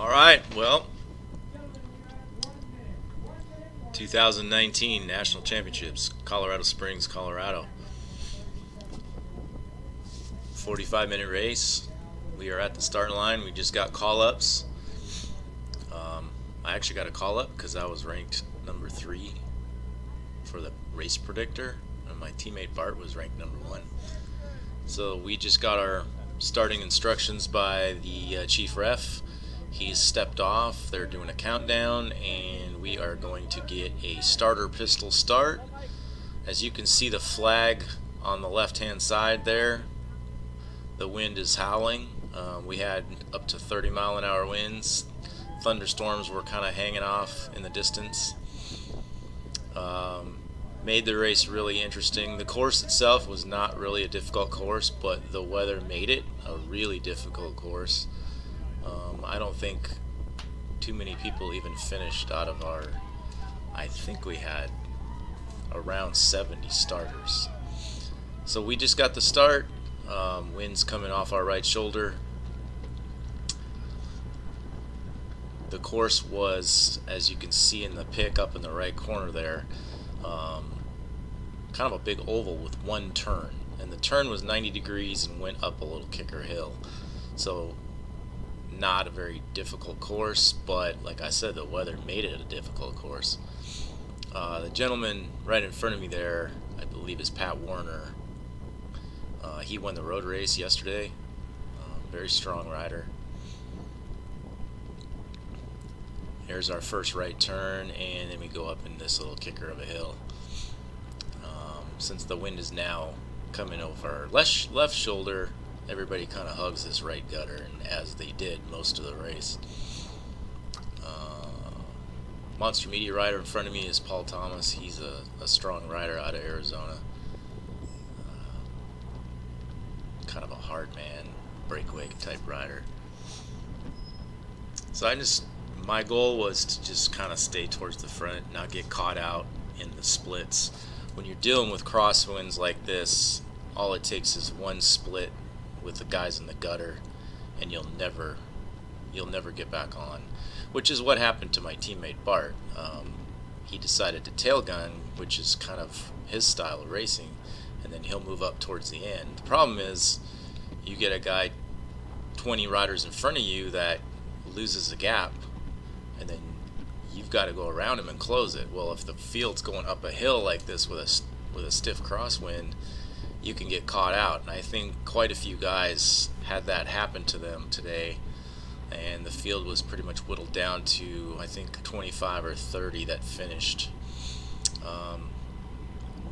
Alright, well, 2019 National Championships, Colorado Springs, Colorado. 45-minute race. We are at the start line. We just got call-ups. I actually got a call-up because I was ranked number 3 for the race predictor, and my teammate Bart was ranked number 1. So we just got our starting instructions by the chief ref. He's stepped off. They're doing a countdown, and we are going to get a starter pistol start. As you can see, the flag on the left-hand side there, the wind is howling. We had up to 30-mile-an-hour winds. Thunderstorms were kind of hanging off in the distance. Made the race really interesting. The course itself was not really a difficult course, but the weather made it a really difficult course. I don't think too many people even finished out of our, I think we had around 70 starters. So we just got the start. Wind's coming off our right shoulder. The course was, as you can see in the pic up in the right corner there, kind of a big oval with one turn, and the turn was 90 degrees and went up a little kicker hill. So not a very difficult course, but like I said, the weather made it a difficult course. The gentleman right in front of me there, I believe, is Pat Warner. He won the road race yesterday. Very strong rider. Here's our first right turn, and then we go up in this little kicker of a hill. Since the wind is now coming over our left shoulder, everybody kind of hugs this right gutter, and as they did most of the race. Monster Media rider in front of me is Paul Thomas. He's a strong rider out of Arizona. Kind of a hard man, breakaway type rider. So my goal was to just kind of stay towards the front, not get caught out in the splits. When you're dealing with crosswinds like this, all it takes is one split with the guys in the gutter, and you'll never get back on. Which is what happened to my teammate Bart. He decided to tail gun, which is kind of his style of racing, and then he'll move up towards the end. The problem is, you get a guy 20 riders in front of you that loses the gap, and then you've got to go around him and close it. Well, if the field's going up a hill like this with a stiff crosswind, you can get caught out. And I think quite a few guys had that happen to them today, and the field was pretty much whittled down to, I think, 25 or 30 that finished.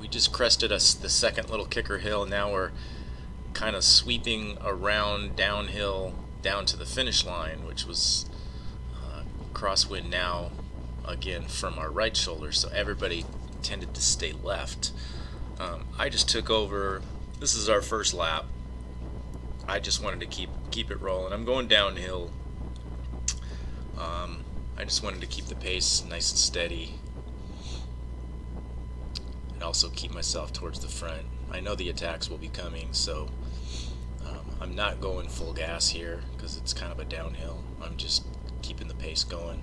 We just crested the second little kicker hill. Now we're kind of sweeping around downhill down to the finish line, which was crosswind now again from our right shoulder, so everybody tended to stay left. I just took over. This is our first lap. I just wanted to keep it rolling. I'm going downhill. I just wanted to keep the pace nice and steady, and also keep myself towards the front. I know the attacks will be coming, so I'm not going full gas here because it's kind of a downhill. I'm just keeping the pace going.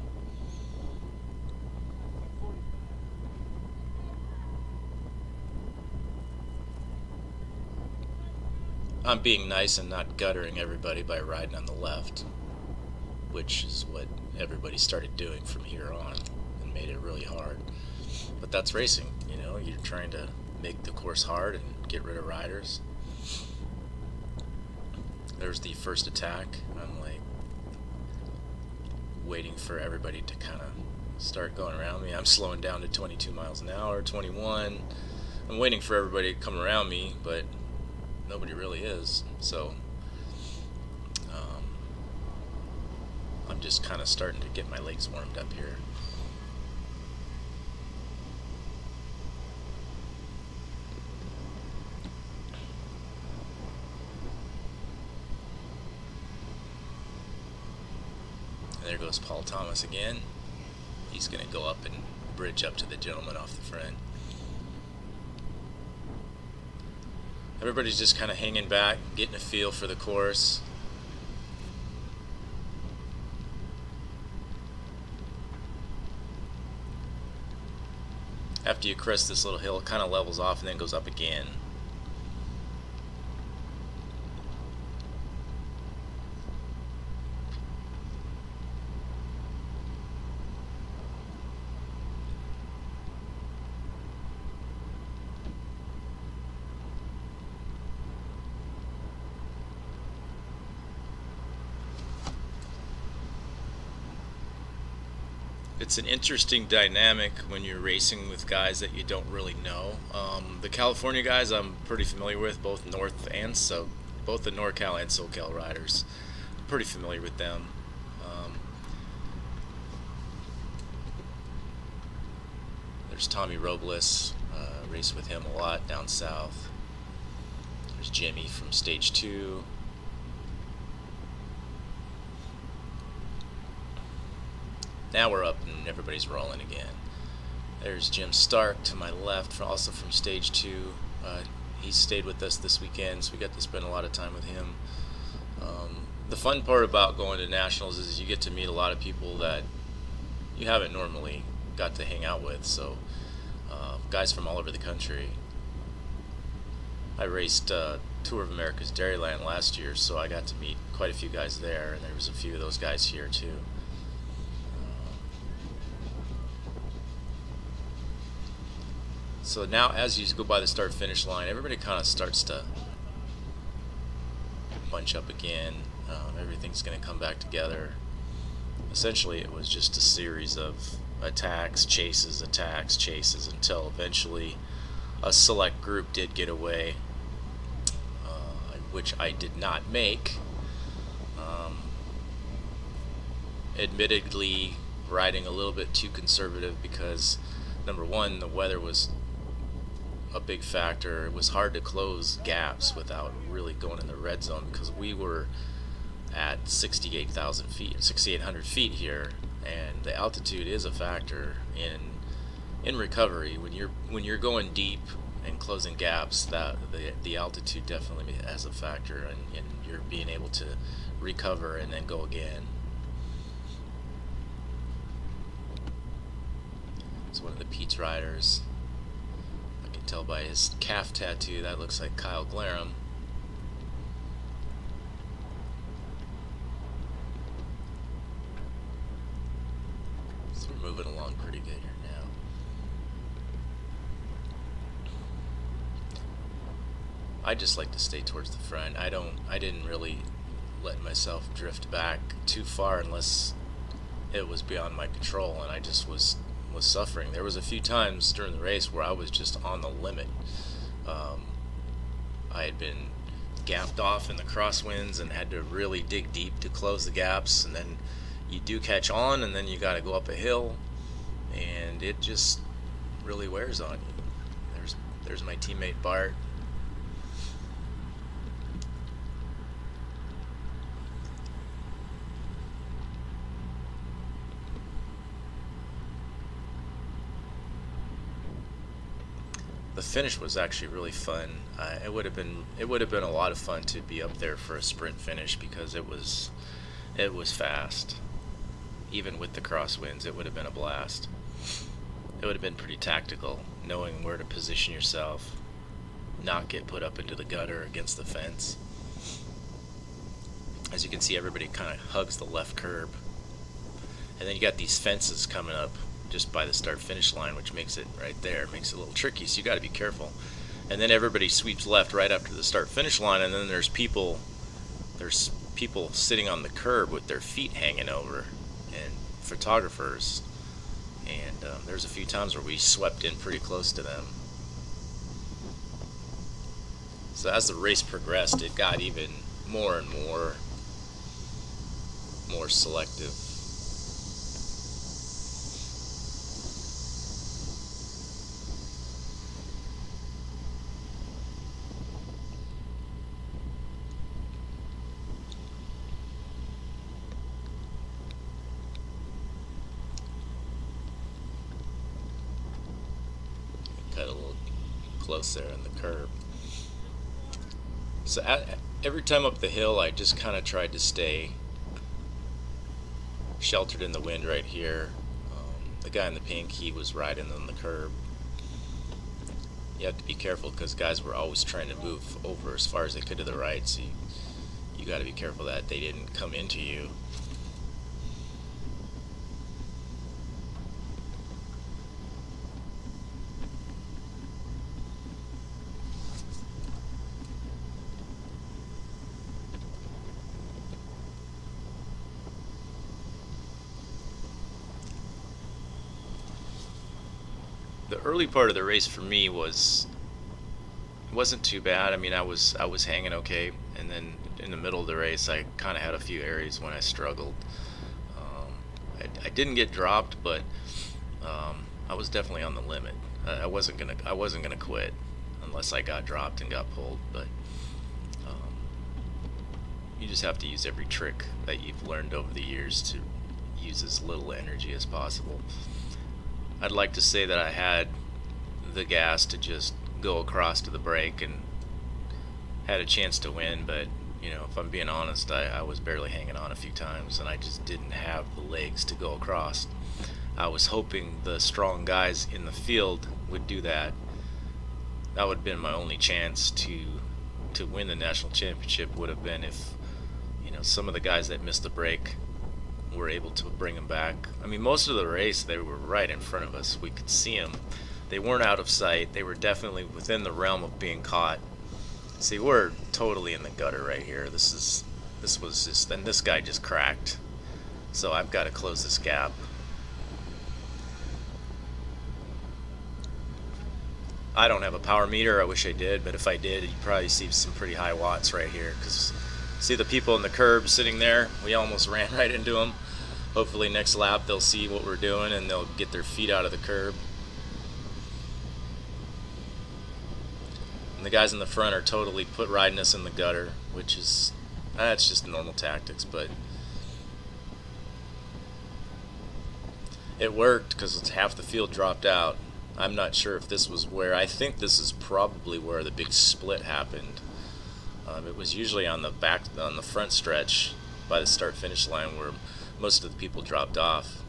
I'm being nice and not guttering everybody by riding on the left, which is what everybody started doing from here on and made it really hard. But that's racing, you know, you're trying to make the course hard and get rid of riders. There's the first attack. I'm like waiting for everybody to kind of start going around me. I'm slowing down to 22 miles an hour, 21. I'm waiting for everybody to come around me, but nobody really is. So I'm just kind of starting to get my legs warmed up here. There goes Paul Thomas again. He's going to go up and bridge up to the gentleman off the front. Everybody's just kind of hanging back, getting a feel for the course. After you crest this little hill, it kind of levels off and then goes up again. It's an interesting dynamic when you're racing with guys that you don't really know. The California guys I'm pretty familiar with, both North and so, both the NorCal and SoCal riders. I'm pretty familiar with them. There's Tommy Robles, race with him a lot down south. There's Jimmy from Stage 2. Now we're up and everybody's rolling again. There's Jim Stark to my left, also from Stage 2. He stayed with us this weekend, so we got to spend a lot of time with him. The fun part about going to Nationals is you get to meet a lot of people that you haven't normally got to hang out with, so guys from all over the country. I raced Tour of America's Dairyland last year, so I got to meet quite a few guys there, and there was a few of those guys here too. So now as you go by the start-finish line, everybody kind of starts to bunch up again. Everything's going to come back together. Essentially it was just a series of attacks, chases, until eventually a select group did get away, which I did not make. Admittedly, riding a little bit too conservative because, number one, the weather was a big factor. It was hard to close gaps without really going in the red zone because we were at 68,000 feet, 6,800 feet here, and the altitude is a factor in recovery. When you're going deep and closing gaps, that the altitude definitely has a factor in your being able to recover and then go again. It's one of the Pete's riders. I can tell by his calf tattoo that looks like Kyle Glarum. So we're moving along pretty good here now. I just like to stay towards the front. I didn't really let myself drift back too far unless it was beyond my control, and I just was suffering. There was a few times during the race where I was just on the limit. I had been gapped off in the crosswinds and had to really dig deep to close the gaps, and then you do catch on, and then you got to go up a hill, and it just really wears on you. There's my teammate Bart. The finish was actually really fun. It would have been a lot of fun to be up there for a sprint finish because it was fast. Even with the crosswinds, it would have been a blast. It would have been pretty tactical, knowing where to position yourself, not get put up into the gutter against the fence. As you can see, everybody kind of hugs the left curb, and then you got these fences coming up just by the start-finish line, which makes it right there, makes it a little tricky, so you got to be careful. And then everybody sweeps left right after the start-finish line, and then there's people sitting on the curb with their feet hanging over, and photographers, and there's a few times where we swept in pretty close to them. So as the race progressed, it got even more and more selective. Cut a little close there on the curb. So every time up the hill, I just kind of tried to stay sheltered in the wind right here. The guy in the pink, he was riding on the curb. you have to be careful because guys were always trying to move over as far as they could to the right, so you got to be careful that they didn't come into you. The early part of the race for me wasn't too bad. I mean, I was hanging okay, and then in the middle of the race, I kind of had a few areas when I struggled. I didn't get dropped, but I was definitely on the limit. I wasn't gonna quit unless I got dropped and got pulled. But you just have to use every trick that you've learned over the years to use as little energy as possible. I'd like to say that I had the gas to just go across to the break and had a chance to win, but you know, if I'm being honest, I was barely hanging on a few times, and I just didn't have the legs to go across. I was hoping the strong guys in the field would do that. That would have been my only chance to win the national championship, would have been if, you know, some of the guys that missed the break were able to bring them back. I mean, most of the race they were right in front of us. We could see them. They weren't out of sight. They were definitely within the realm of being caught. See, we're totally in the gutter right here. This was just, and this guy just cracked. So I've got to close this gap. I don't have a power meter. I wish I did, but if I did, you'd probably see some pretty high watts right here. Because see the people in the curb sitting there? We almost ran right into them. Hopefully next lap they'll see what we're doing and they'll get their feet out of the curb. And the guys in the front are totally riding us in the gutter, which is, that's just normal tactics, but it worked because half the field dropped out. I'm not sure if this was where, I think this is probably where the big split happened. It was usually on the front stretch by the start-finish line where most of the people dropped off.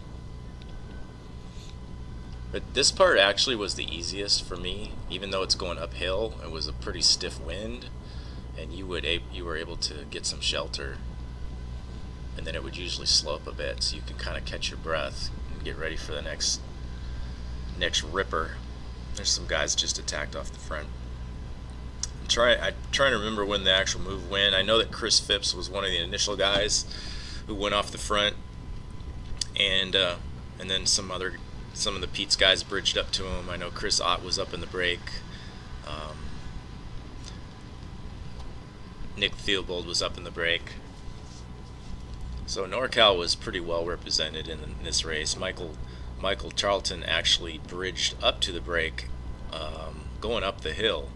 But this part actually was the easiest for me, even though it's going uphill. It was a pretty stiff wind, and you were able to get some shelter, and then it would usually slow up a bit, so you can kind of catch your breath and get ready for the next ripper. There's some guys just attacked off the front. I'm trying to remember when the actual move went. I know that Chris Phipps was one of the initial guys who went off the front, and then some of the Pete's guys bridged up to him. I know Chris Ott was up in the break. Nick Theobald was up in the break. So NorCal was pretty well represented in this race. Michael Charlton actually bridged up to the break, going up the hill.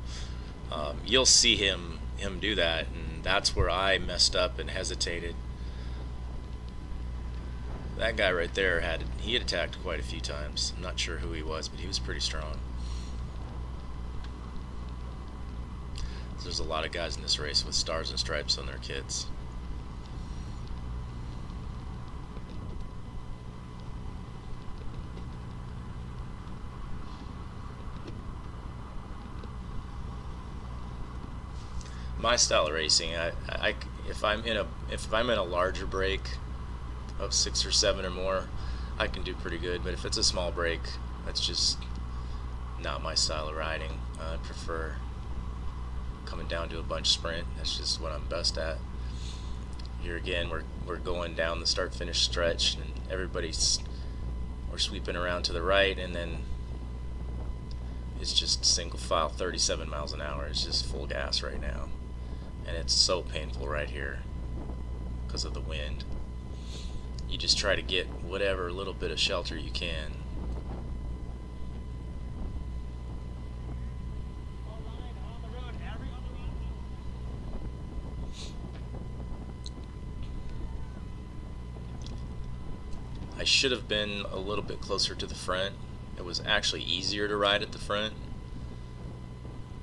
You'll see him do that, and that's where I messed up and hesitated. That guy right there he had attacked quite a few times. I'm not sure who he was, but he was pretty strong. There's a lot of guys in this race with stars and stripes on their kits. My style of racing, if I'm in a larger break of 6 or 7 or more, I can do pretty good. But if it's a small break, that's just not my style of riding. I prefer coming down to a bunch sprint. That's just what I'm best at. Here again, we're going down the start-finish stretch, and we're sweeping around to the right, and then it's just single file 37 miles an hour. It's just full gas right now, and it's so painful right here because of the wind. You just try to get whatever little bit of shelter you can. I should have been a little bit closer to the front. It was actually easier to ride at the front.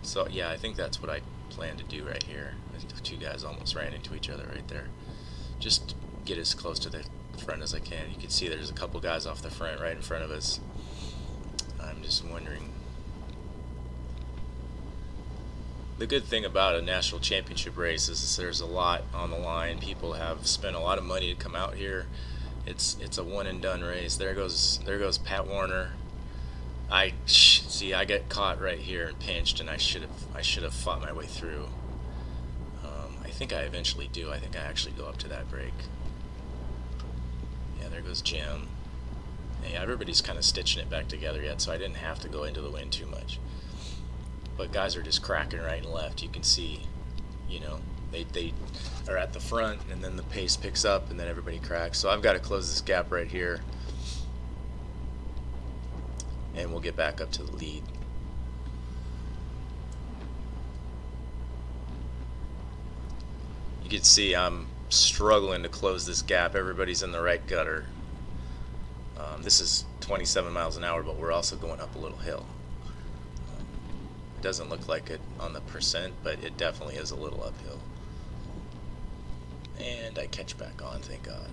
So yeah, I think that's what I plan to do right here. The two guys almost ran into each other right there. Just get as close to the front as I can. You can see there's a couple guys off the front right in front of us. I'm just wondering The good thing about a national championship race is there's a lot on the line. People have spent a lot of money to come out here. It's a one and done race. There goes Pat Warner. I get caught right here and pinched, and I should have fought my way through. I think I eventually do. I think I actually go up to that break. Yeah, there goes Jim. Yeah, everybody's kind of stitching it back together yet, so I didn't have to go into the wind too much. But guys are just cracking right and left. You can see, you know, they are at the front, and then the pace picks up, and then everybody cracks. So I've got to close this gap right here, and we'll get back up to the lead. You can see I'm struggling to close this gap. Everybody's in the right gutter. This is 27 miles an hour, but we're also going up a little hill. It doesn't look like it on the percent, but it definitely is a little uphill. And I catch back on, thank God.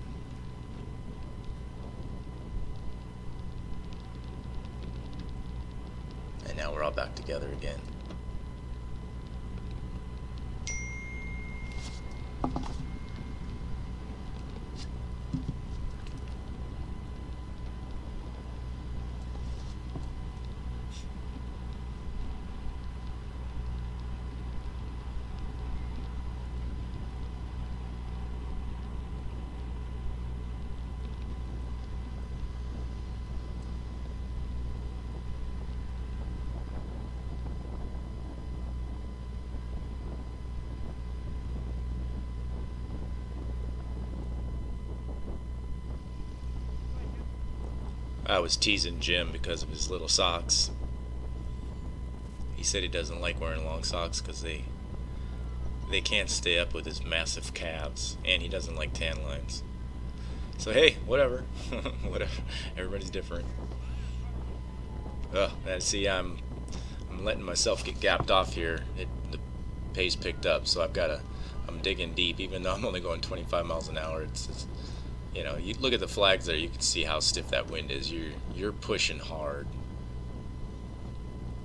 And now we're all back together again. I was teasing Jim because of his little socks. He said he doesn't like wearing long socks because they can't stay up with his massive calves, and he doesn't like tan lines. So hey, whatever. Whatever. Everybody's different. See, I'm letting myself get gapped off here. The pace picked up, so I'm digging deep, even though I'm only going 25 miles an hour. It's you know, you look at the flags there, you can see how stiff that wind is. You're pushing hard,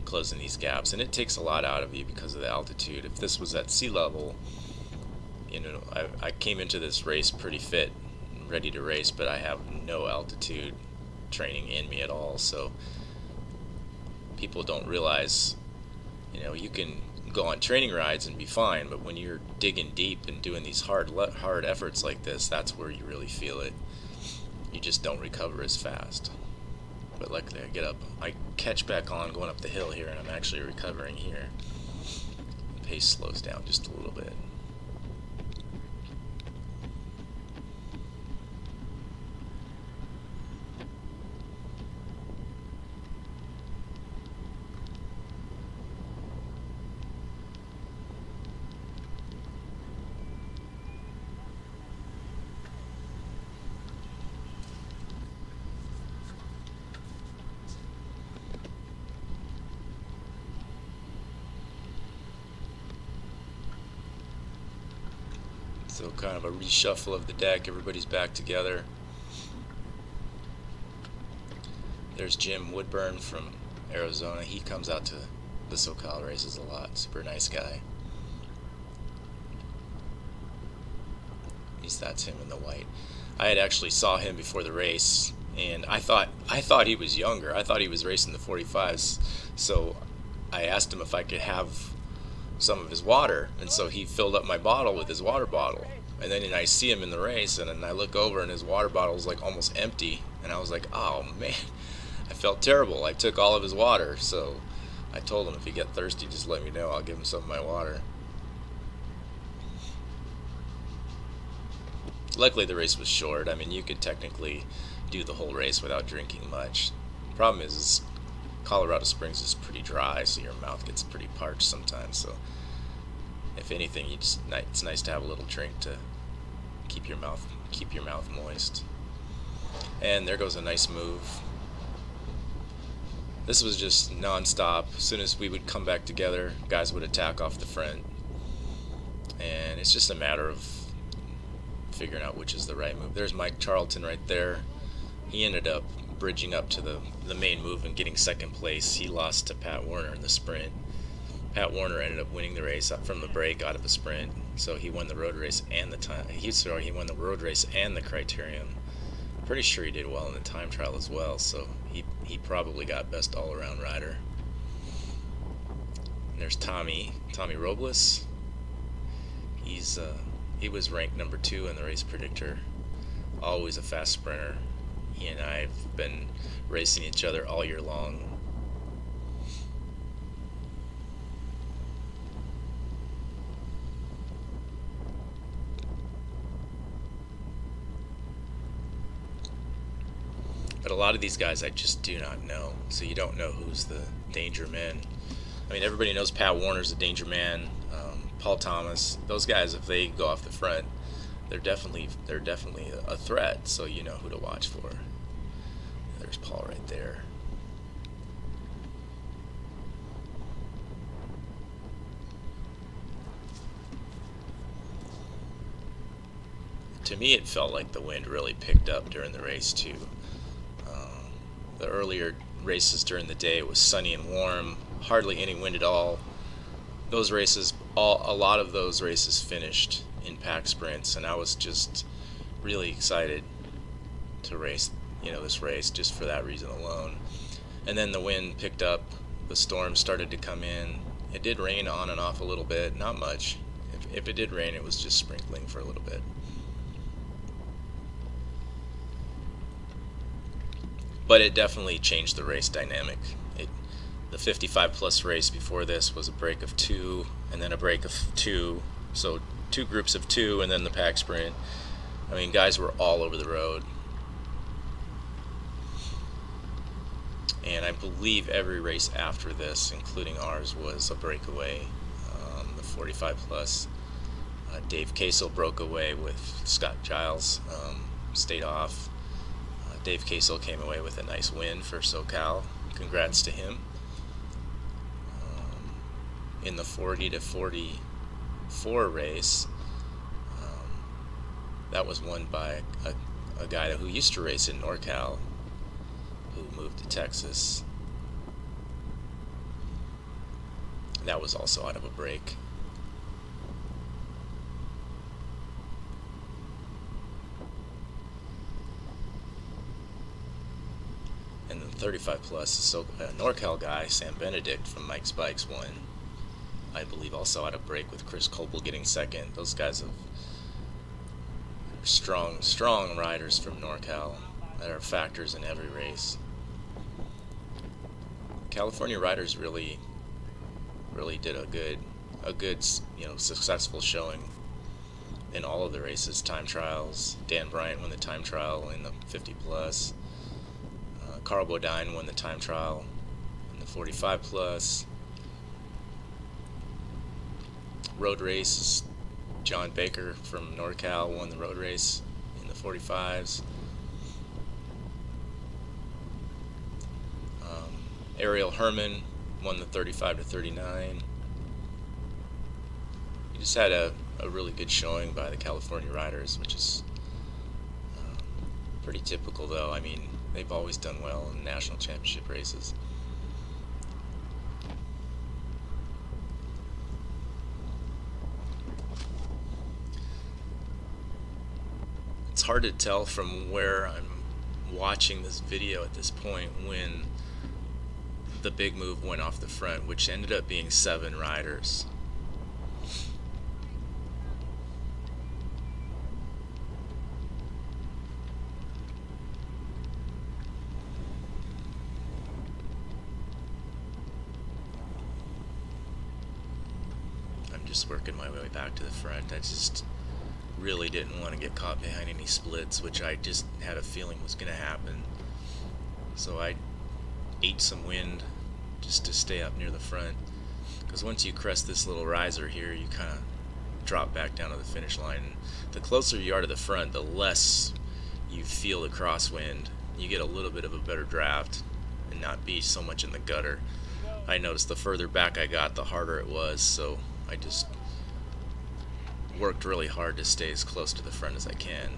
closing these gaps, and it takes a lot out of you because of the altitude. If this was at sea level, you know, I came into this race pretty fit, ready to race, but I have no altitude training in me at all. So people don't realize, you know, you can go on training rides and be fine, but when you're digging deep and doing these hard efforts like this, that's where you really feel it. You just don't recover as fast. But luckily I catch back on going up the hill here, and I'm actually recovering here. The pace slows down just a little bit. So kind of a reshuffle of the deck, everybody's back together. There's Jim Woodburn from Arizona. He comes out to the SoCal races a lot. Super nice guy. That's him in the white. I had actually saw him before the race, and I thought he was younger. I thought he was racing the 45s. So I asked him if I could have some of his water, and so he filled up my bottle with his water bottle. And then I see him in the race, and then I look over, and his water bottle is like almost empty, and I was like, oh man, I felt terrible. I took all of his water. So I told him if he get thirsty, just let me know, I'll give him some of my water. Luckily the race was short. I mean, you could technically do the whole race without drinking much. The problem is Colorado Springs is pretty dry, so your mouth gets pretty parched sometimes. So if anything, it's nice to have a little drink to keep your mouth moist. And there goes a nice move. This was just non-stop. As soon as we would come back together, guys would attack off the front, and it's just a matter of figuring out which is the right move. There's Mike Charlton right there. He ended up bridging up to the main move and getting second place. He lost to Pat Warner in the sprint, Pat Warner ended up winning the race from the break out of a sprint, so he won the road race and the time. He won the road race and the Criterium. Pretty sure he did well in the time trial as well, so he probably got best all-around rider. And there's Tommy Robles. He was ranked number 2 in the race predictor. Always a fast sprinter. He and I have been racing each other all year long. But a lot of these guys I just do not know, so you don't know who's the danger man. I mean, everybody knows Pat Warner's a danger man. Paul Thomas, those guys, if they go off the front, they're definitely a threat. So you know who to watch for. There's Paul right there. To me, it felt like the wind really picked up during the race too. The earlier races during the day it was sunny and warm, hardly any wind at all. Those races, a lot of those races finished in pack sprints, and I was just really excited to race, this race just for that reason alone. And then the wind picked up, the storm started to come in. It did rain on and off a little bit, not much. If it did rain, it was just sprinkling for a little bit. But it definitely changed the race dynamic. The 55 plus race before this was a break of 2 and then a break of 2, so 2 groups of 2 and then the pack sprint. I mean, guys were all over the road, and I believe every race after this, including ours, was a breakaway. The 45 plus, Dave Casel broke away with Scott Giles, stayed off. Dave Casel came away with a nice win for SoCal. Congrats to him. In the 40 to 44 race, that was won by a guy who used to race in NorCal, who moved to Texas. That was also out of a break. And the 35 plus, NorCal guy, Sam Benedict from Mike's Bikes, won. I believe also out of break with Chris Coble getting second. Those guys are strong riders from NorCal that are factors in every race. California riders really did a good successful showing in all of the races. Time trials. Dan Bryant won the time trial in the 50 plus. Carl Bodine won the time trial in the 45 plus. Road race, John Baker from NorCal won the road race in the 45s. Ariel Herman won the 35 to 39. He just had a really good showing by the California riders, which is pretty typical though. I mean, they've always done well in national championship races. It's hard to tell from where I'm watching this video at this point when the big move went off the front, which ended up being 7 riders. I'm just working my way back to the front. I just really didn't want to get caught behind any splits, which I just had a feeling was going to happen. So I ate some wind just to stay up near the front, because once you crest this little riser here, you kind of drop back down to the finish line. The closer you are to the front, the less you feel the crosswind. You get a little bit of a better draft and not be so much in the gutter. I noticed the further back I got, the harder it was, so I just worked really hard to stay as close to the front as I can.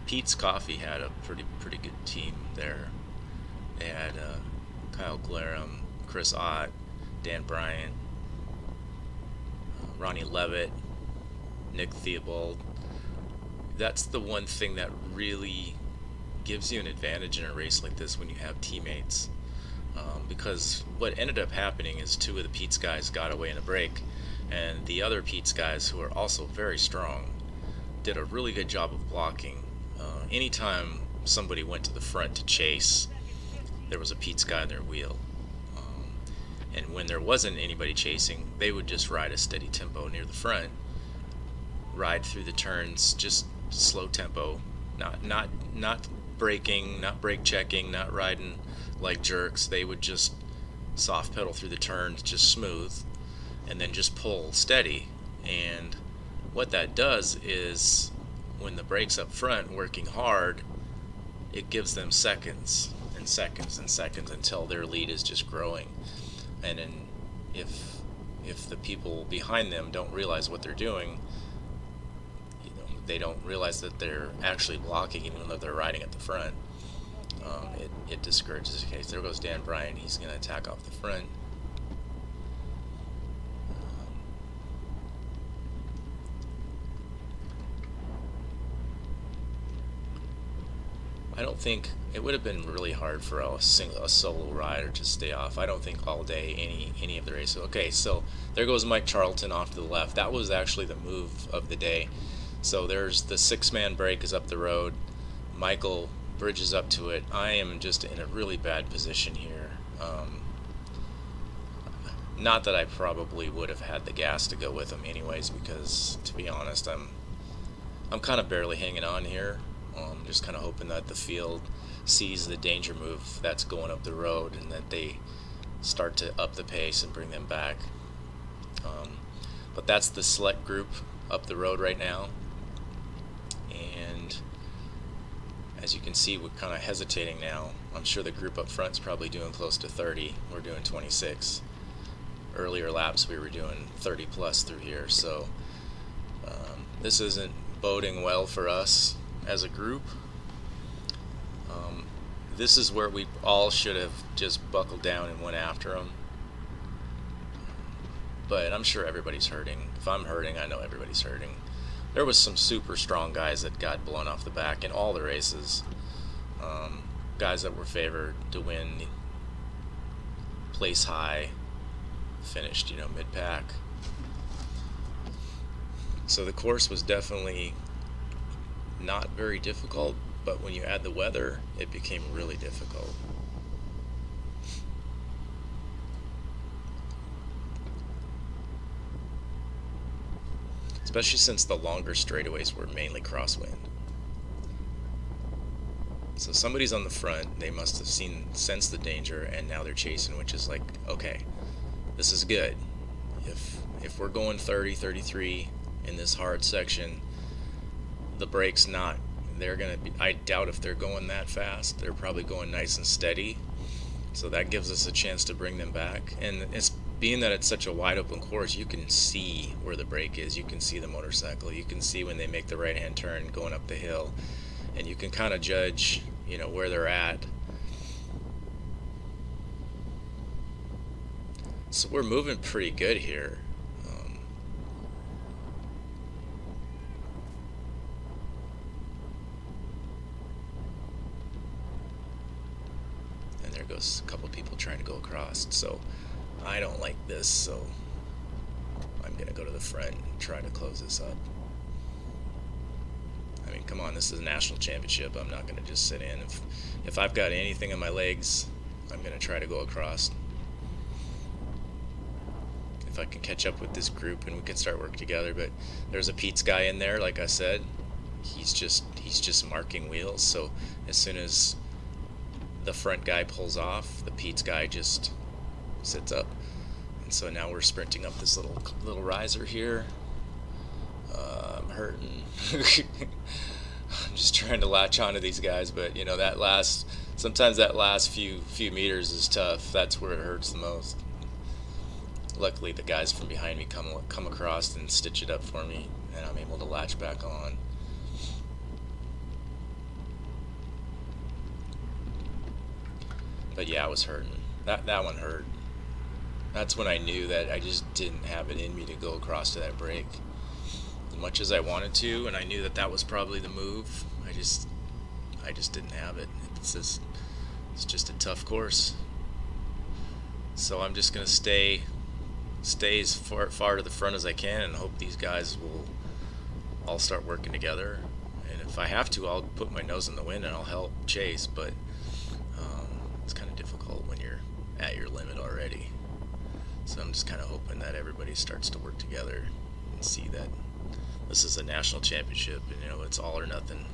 Pete's Coffee had a pretty good team there. They had Kyle Glarum, Chris Ott, Dan Bryant, Ronnie Levitt, Nick Theobald. That's the one thing that really gives you an advantage in a race like this when you have teammates. Because what ended up happening is two of the Pete's guys got away in a break, and the other Pete's guys, who are also very strong, did a really good job of blocking. Anytime somebody went to the front to chase, there was a Pete's guy in their wheel. And when there wasn't anybody chasing, they would just ride a steady tempo near the front, ride through the turns, just slow tempo, not braking, not brake checking, not riding like jerks. They would just soft pedal through the turns, just smooth, and then just pull steady. And what that does is, when the brake's up front working hard, it gives them seconds and seconds and seconds until their lead is just growing. And then if the people behind them don't realize what they're doing, they don't realize that they're actually blocking even though they're riding at the front. It discourages the case. There goes Dan Bryant. He's going to attack off the front. I don't think it would have been really hard for a solo rider to stay off. I don't think all day any of the races. Okay, so there goes Mike Charlton off to the left. That was actually the move of the day. So there's the 6-man break is up the road. Michael bridges up to it. I am just in a really bad position here. Not that I probably would have had the gas to go with him anyways, because to be honest, I'm kind of barely hanging on here. Just kind of hoping that the field sees the danger move that's going up the road and that they start to up the pace and bring them back. But that's the select group up the road right now, and as you can see, we're kind of hesitating now. I'm sure the group up front's probably doing close to 30. We're doing 26. Earlier laps we were doing 30 plus through here, so this isn't boding well for us as a group. This is where we all should have just buckled down and went after them. But I'm sure everybody's hurting. If I'm hurting, I know everybody's hurting. There was some super strong guys that got blown off the back in all the races. Guys that were favored to win, place high, finished, mid-pack. So the course was definitely not very difficult, but when you add the weather, it became really difficult. Especially since the longer straightaways were mainly crosswind. So somebody's on the front, they must have sensed the danger, and now they're chasing, which is like, okay, this is good. If we're going 30, 33 in this hard section, the brake's not, I doubt if they're going that fast. They're probably going nice and steady, so that gives us a chance to bring them back. And it's being that it's such a wide open course, you can see where the brake is, you can see the motorcycle, you can see when they make the right hand turn going up the hill, and you can kind of judge where they're at. So we're moving pretty good here. And there goes a couple people trying to go across. So I don't like this, so I'm gonna go to the front and try to close this up. I mean, come on, this is a national championship. I'm not gonna just sit in. If I've got anything on my legs, I'm gonna try to go across. If I can catch up with this group and we can start working together. But there's a Pete's guy in there, like I said. He's just marking wheels, so as soon as the front guy pulls off, the Pete's guy just sits up. And so now we're sprinting up this little riser here. I'm hurting. I'm just trying to latch onto these guys, but sometimes that last few meters is tough. That's where it hurts the most. Luckily, the guys from behind me come across and stitch it up for me, and I'm able to latch back on. But yeah, I was hurting. That one hurt. That's when I knew that I just didn't have it in me to go across to that break. As much as I wanted to, and I knew that that was probably the move, I just didn't have it. It's just a tough course. So I'm just gonna stay as far to the front as I can and hope these guys will all start working together. And if I have to, I'll put my nose in the wind and I'll help chase. But it's kind of difficult when you're at your limit already. So I'm just kind of hoping that everybody starts to work together and see that this is a national championship, and you know, it's all or nothing.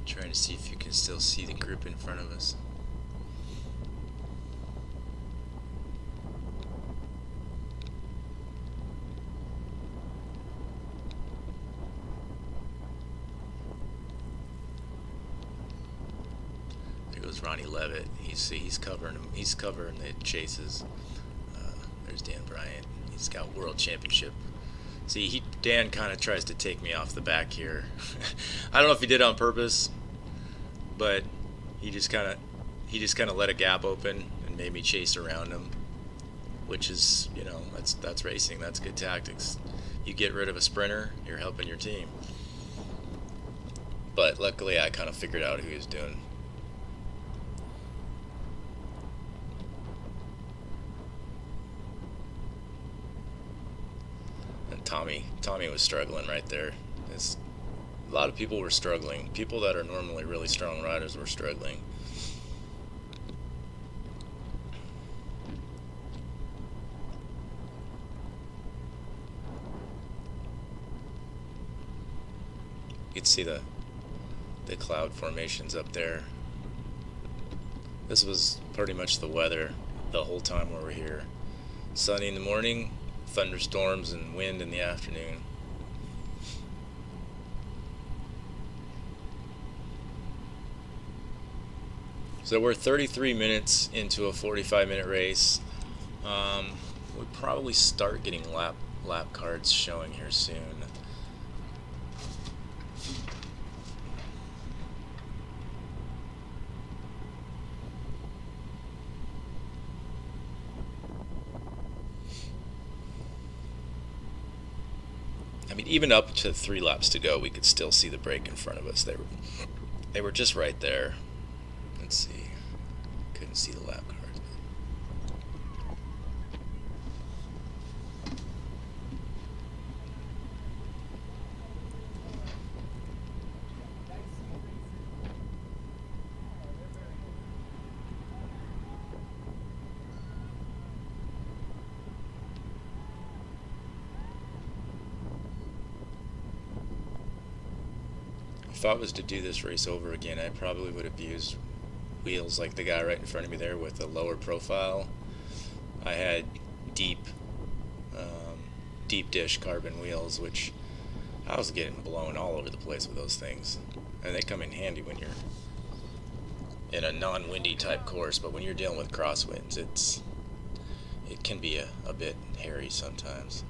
Trying to see if you can still see the group in front of us. There goes Ronnie Levitt. He's covering him. He's covering the chases. There's Dan Bryant. He's got world championship. See, Dan kind of tries to take me off the back here. I don't know if he did it on purpose, but he just kind of let a gap open and made me chase around him, which is, you know, that's racing. That's good tactics. You get rid of a sprinter, you're helping your team. But luckily, I kind of figured out who he was doing. Tommy was struggling right there. A lot of people were struggling. People that are normally really strong riders were struggling. You can see the cloud formations up there. This was pretty much the weather the whole time we were here. Sunny in the morning, thunderstorms and wind in the afternoon. So we're 33 minutes into a 45-minute race. We'll probably start getting lap cards showing here soon. I mean, even up to 3 laps to go, we could still see the break in front of us. They were just right there. Let's see. Couldn't see the lap cards. If I was to do this race over again, I probably would have used wheels like the guy right in front of me there with a lower profile. I had deep dish carbon wheels, which I was getting blown all over the place with those things. And they come in handy when you're in a non-windy type course, but when you're dealing with crosswinds, it can be a bit hairy sometimes.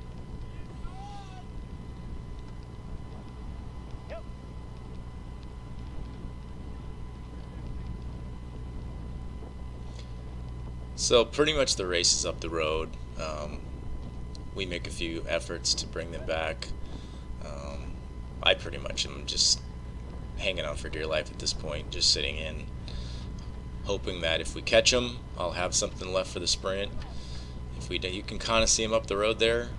So pretty much the race is up the road. We make a few efforts to bring them back. I pretty much am just hanging on for dear life at this point, just sitting in, hoping that if we catch them, I'll have something left for the sprint. If we don't, you can kind of see them up the road there,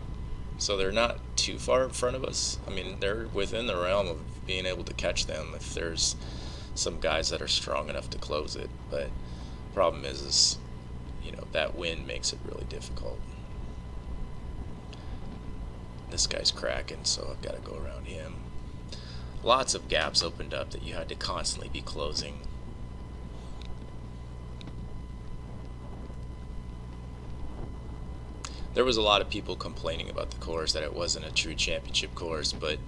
so they're not too far in front of us. I mean, they're within the realm of being able to catch them if there's some guys that are strong enough to close it. But problem is you know, that wind makes it really difficult. This guy's cracking, so I've got to go around him. Lots of gaps opened up that you had to constantly be closing. There was a lot of people complaining about the course, that it wasn't a true championship course, but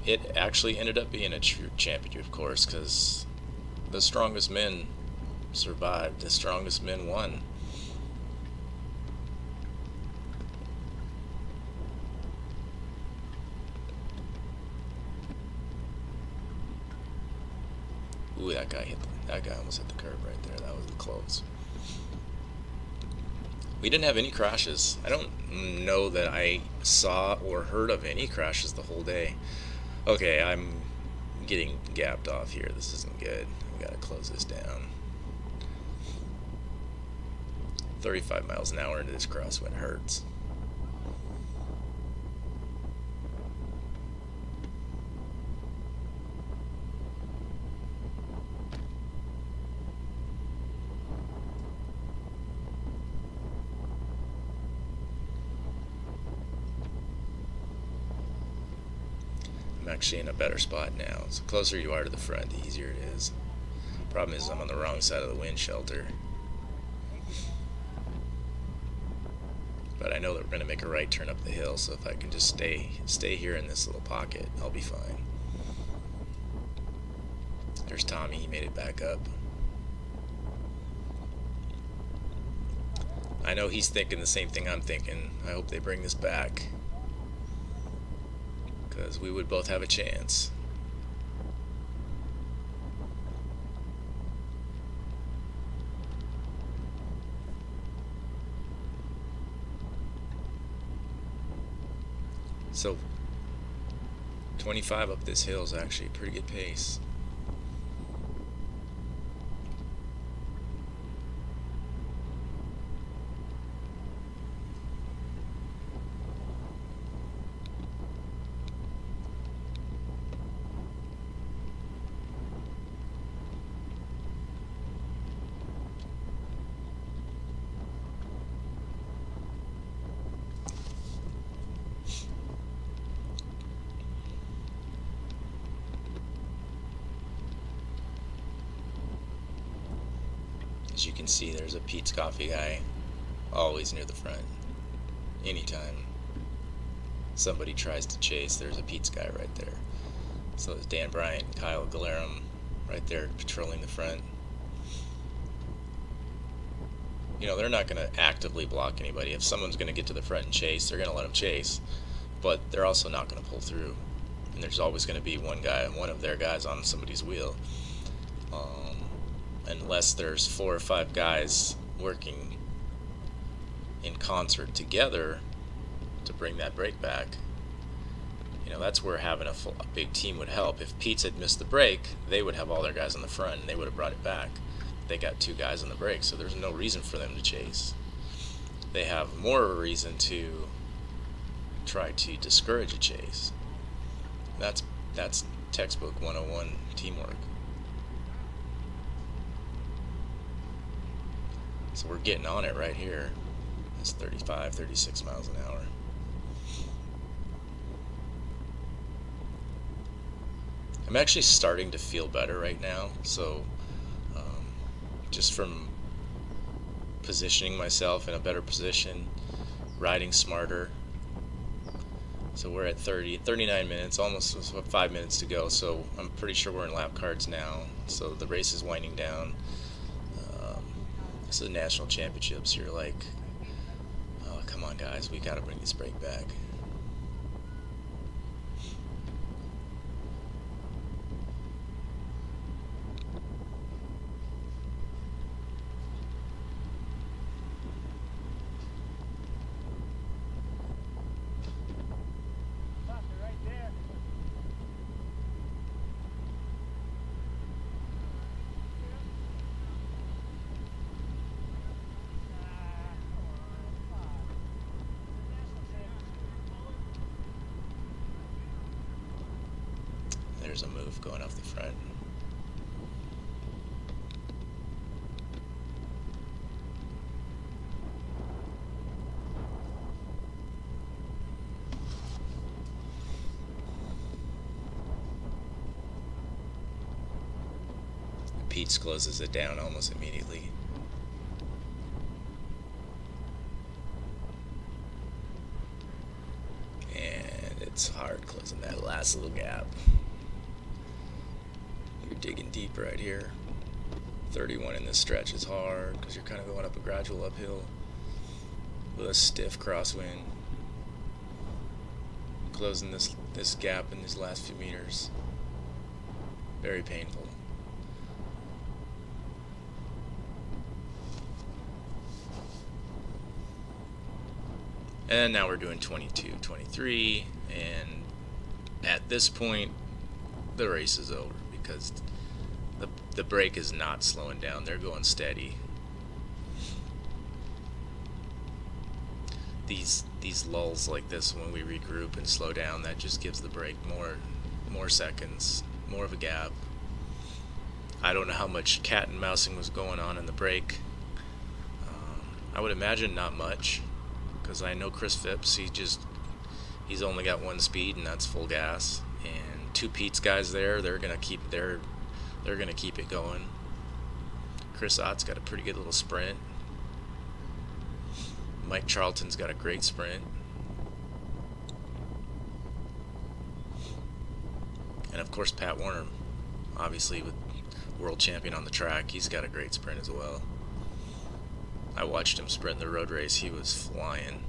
it actually ended up being a true championship course because the strongest men survived, the strongest men won. Ooh, that guy almost hit the curb right there. That was close. We didn't have any crashes. I don't know that I saw or heard of any crashes the whole day. Okay, I'm getting gapped off here. This isn't good. We gotta close this down. 35 miles an hour into this crosswind hurts. I'm actually in a better spot now. So the closer you are to the front, the easier it is. Problem is I'm on the wrong side of the wind shelter. But I know that we're going to make a right turn up the hill, so if I can just stay here in this little pocket, I'll be fine. There's Tommy, he made it back up. I know he's thinking the same thing I'm thinking. I hope they bring this back, because we would both have a chance. So 25 up this hill is actually a pretty good pace. As you can see, there's a Pete's Coffee guy always near the front. Anytime somebody tries to chase, there's a Pete's guy right there. So there's Dan Bryant, Kyle Galerum right there patrolling the front. You know, they're not going to actively block anybody. If someone's going to get to the front and chase, they're going to let them chase. But they're also not going to pull through. And there's always going to be one of their guys on somebody's wheel. Unless there's 4 or 5 guys working in concert together to bring that brake back. You know, that's where having a big team would help. If Pete's had missed the brake, they would have all their guys on the front and they would have brought it back. They got 2 guys on the brake, so there's no reason for them to chase. They have more reason to try to discourage a chase. That's textbook 101 teamwork. So we're getting on it right here. It's 35, 36 miles an hour. I'm actually starting to feel better right now. So just from positioning myself in a better position, riding smarter. So we're at 39 minutes, almost 5 minutes to go. So I'm pretty sure we're in lap cards now. So the race is winding down. This is national championships. You're like, oh, come on, guys, we got to bring this brake back. There's a move going off the front. Pete's closes it down almost immediately. And it's hard closing that last little gap. You're digging deep right here. 31 in this stretch is hard because you're kind of going up a gradual uphill with a stiff crosswind. Closing this gap in these last few meters. Very painful. And now we're doing 22, 23, and at this point the race is over because the brake is not slowing down. They're going steady. These lulls like this when we regroup and slow down, that just gives the brake more seconds, more of a gap. I don't know how much cat and mousing was going on in the brake. I would imagine not much, because I know Chris Phipps, he's only got one speed, and that's full gas. And two Pete's guys there, they're gonna keep it going. Chris Ott's got a pretty good little sprint. Mike Charlton's got a great sprint. And of course Pat Warner, obviously with world champion on the track, he's got a great sprint as well. I watched him sprint the road race, he was flying.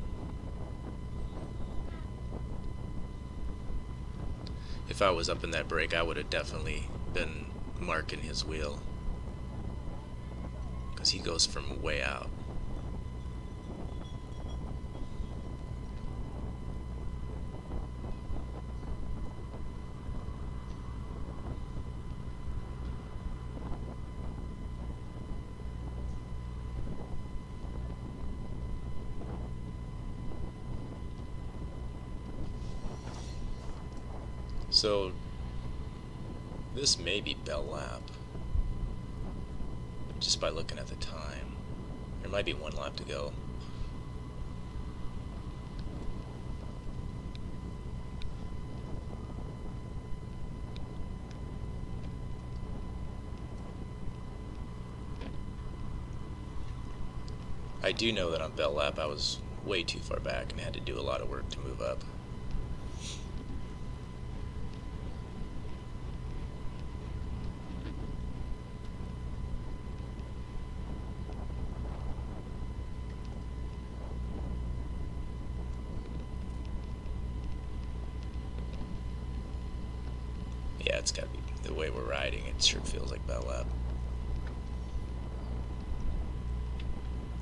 If I was up in that break, I would have definitely been marking his wheel, because he goes from way out. So this may be bell lap, just by looking at the time. There might be one lap to go. I do know that on bell lap I was way too far back and had to do a lot of work to move up. Yeah, it's gotta be the way we're riding. It sure feels like bell lap.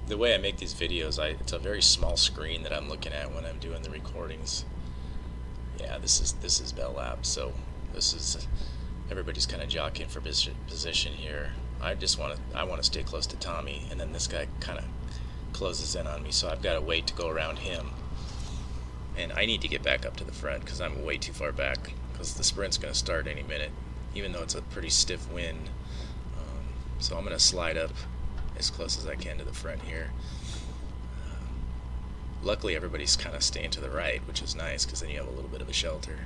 The way I make these videos, it's a very small screen that I'm looking at when I'm doing the recordings. Yeah, this is bell lap. So this is everybody's kind of jockeying for position here. I want to stay close to Tommy, and then this guy kind of closes in on me, so I've got to wait to go around him. And I need to get back up to the front because I'm way too far back, because the sprint's going to start any minute, even though it's a pretty stiff wind. So I'm going to slide up as close as I can to the front here. Luckily everybody's kind of staying to the right, which is nice, because then you have a little bit of a shelter.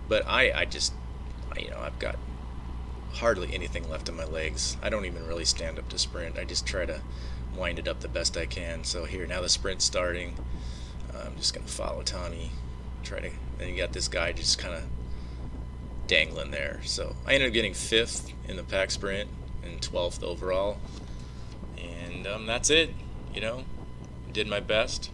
But I've got hardly anything left in my legs. I don't even really stand up to sprint. I just try to wind it up the best I can. So here, now the sprint's starting. I'm just going to follow Tommy. Then you got this guy just kind of dangling there. So I ended up getting 5th in the pack sprint and 12th overall. And that's it. Did my best.